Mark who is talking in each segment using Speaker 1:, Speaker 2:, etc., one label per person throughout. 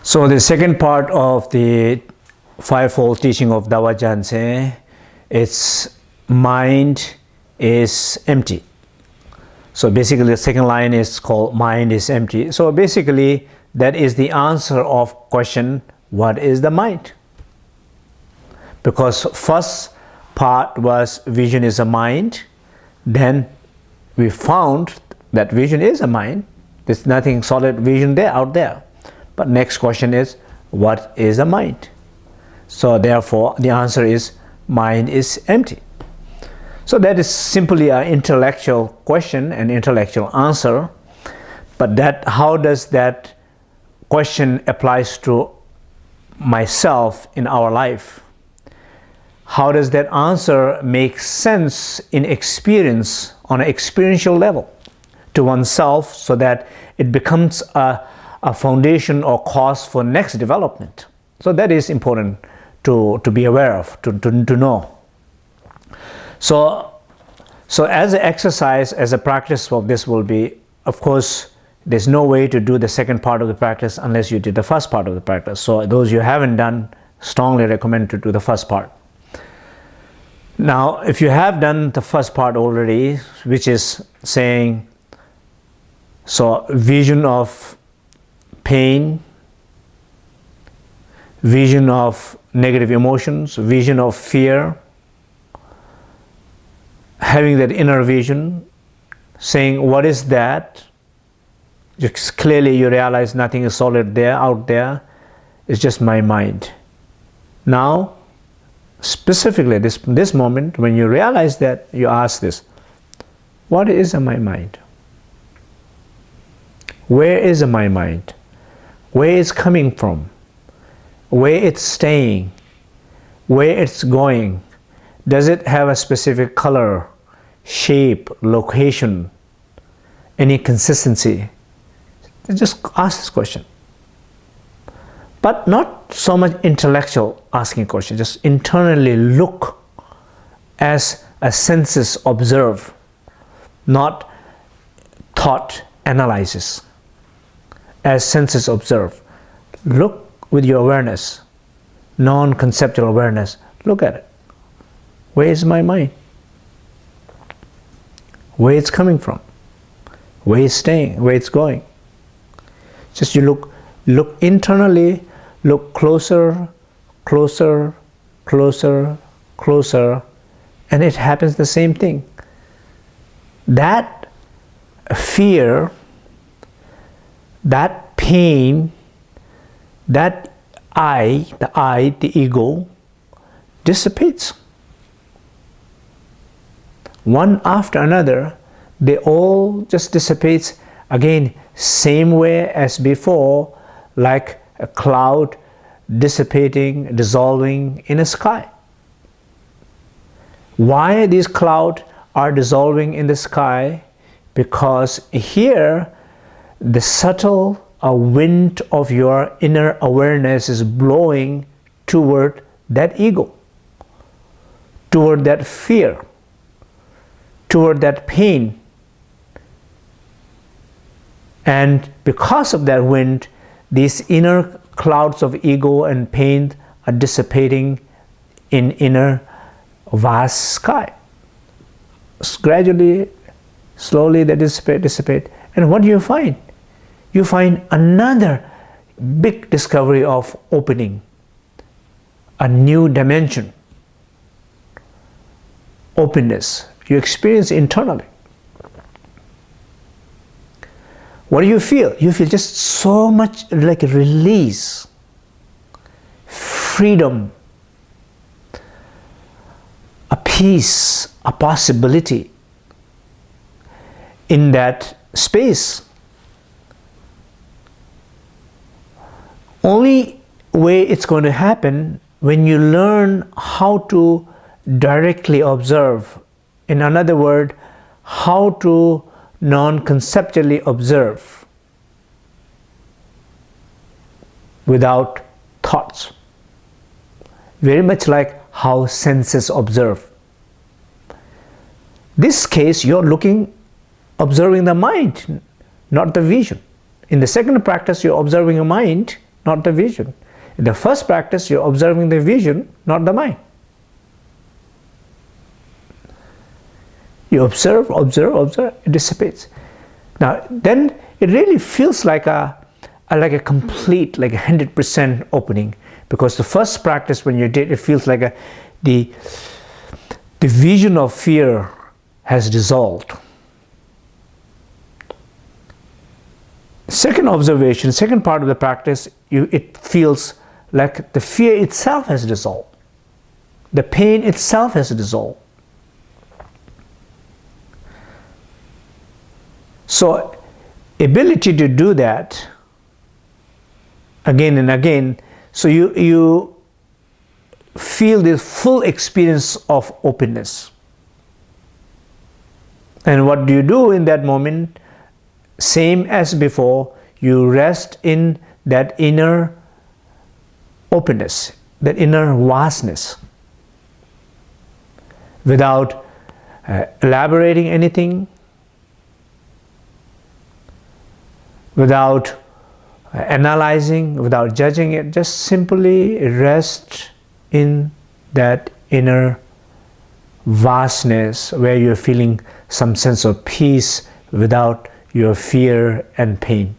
Speaker 1: So the second part of the fivefold teaching of Dawa Janse, its mind is empty. So basically the second line is called mind is empty. So basically that is the answer of question, what is the mind? Because first part was vision is a mind, then we found that vision is a mind. There's nothing solid vision there out there. But next question is, what is a mind? So therefore the answer is mind is empty. So that is simply an intellectual question, an intellectual answer. But that, how does that question applies to myself in our life? How does that answer make sense in experience, on an experiential level to oneself, so that it becomes a foundation or cause for next development? So that is important to be aware of, to know. So as an exercise, as a practice of this will be, of course, there's no way to do the second part of the practice unless you did the first part of the practice. So those you haven't done, strongly recommend to do the first part. Now, if you have done the first part already, which is saying, so vision of pain, vision of negative emotions, vision of fear, having that inner vision, saying what is that? Just clearly you realize nothing is solid there, out there. It's just my mind. Now, specifically this moment, when you realize that, you ask this, what is in my mind? Where is my mind? Where it's coming from? Where it's staying? Where it's going? Does it have a specific color, shape, location, any consistency? Just ask this question. But not so much intellectual asking question, just internally look as a senses observe, not thought analysis. As senses observe. Look with your awareness, non-conceptual awareness, look at it. Where is my mind? Where it's coming from? Where it's staying? Where it's going? Just you look internally, look closer, closer, closer, closer, and it happens the same thing. That fear, that pain, that the ego, dissipates. One after another, they all just dissipates. Again, same way as before, like a cloud dissipating, dissolving in a sky. Why these clouds are dissolving in the sky? Because here the subtle wind of your inner awareness is blowing toward that ego, toward that fear, toward that pain. And because of that wind, these inner clouds of ego and pain are dissipating in inner vast sky. Gradually, slowly they dissipate. And what do you find? You find another big discovery of opening, a new dimension, openness. You experience internally. What do you feel? You feel just so much like a release, freedom, a peace, a possibility in that space. Only way it's going to happen when you learn how to directly observe. In another word, how to non-conceptually observe without thoughts. Very much like how senses observe. This case, you're observing the mind, not the vision. In the second practice, you're observing your mind, not the vision. In the first practice, you're observing the vision, not the mind. You observe, observe, observe, it dissipates. Now, then it really feels like a complete, like 100% opening, because the first practice when you did, it feels like the vision of fear has dissolved. Second observation, second part of the practice, it feels like the fear itself has dissolved. The pain itself has dissolved. So, ability to do that again and again, so you feel this full experience of openness. And what do you do in that moment? Same as before, you rest in that inner openness, that inner vastness, without elaborating anything, without analyzing, without judging it, just simply rest in that inner vastness where you're feeling some sense of peace without your fear and pain.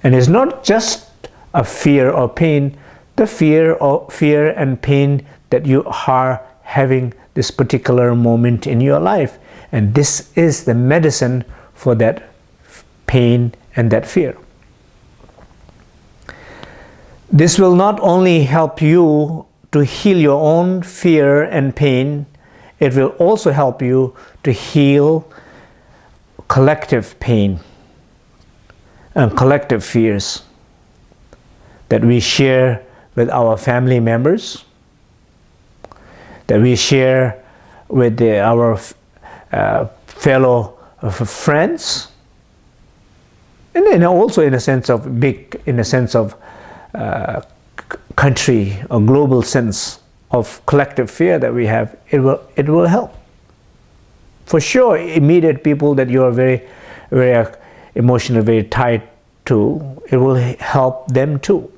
Speaker 1: And it's not just a fear or pain, the fear and pain that you are having this particular moment in your life. And this is the medicine for that pain and that fear. This will not only help you to heal your own fear and pain, it will also help you to heal collective pain and collective fears that we share with our family members, that we share with our fellow friends, and then also in a sense of country or global sense of collective fear that we have. It will help. For sure, immediate people that you are very, very emotionally very tied to, it will help them too.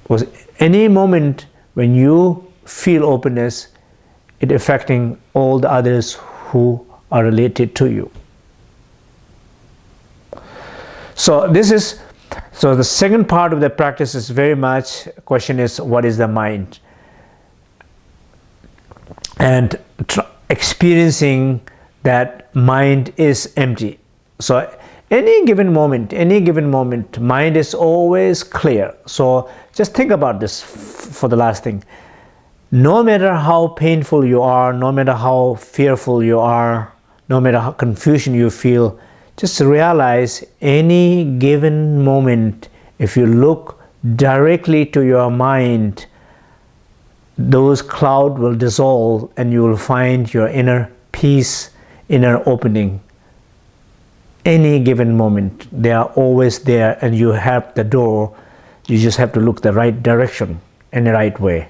Speaker 1: Because any moment when you feel openness, it affecting all the others who are related to you. So the second part of the practice is very much, question is, what is the mind? And experiencing that mind is empty. So any given moment, mind is always clear. So just think about this for the last thing. No matter how painful you are, no matter how fearful you are, no matter how confusion you feel, just realize any given moment, if you look directly to your mind, those clouds will dissolve and you will find your inner peace, inner opening. Any given moment, they are always there, and you have the door. You just have to look the right direction in the right way.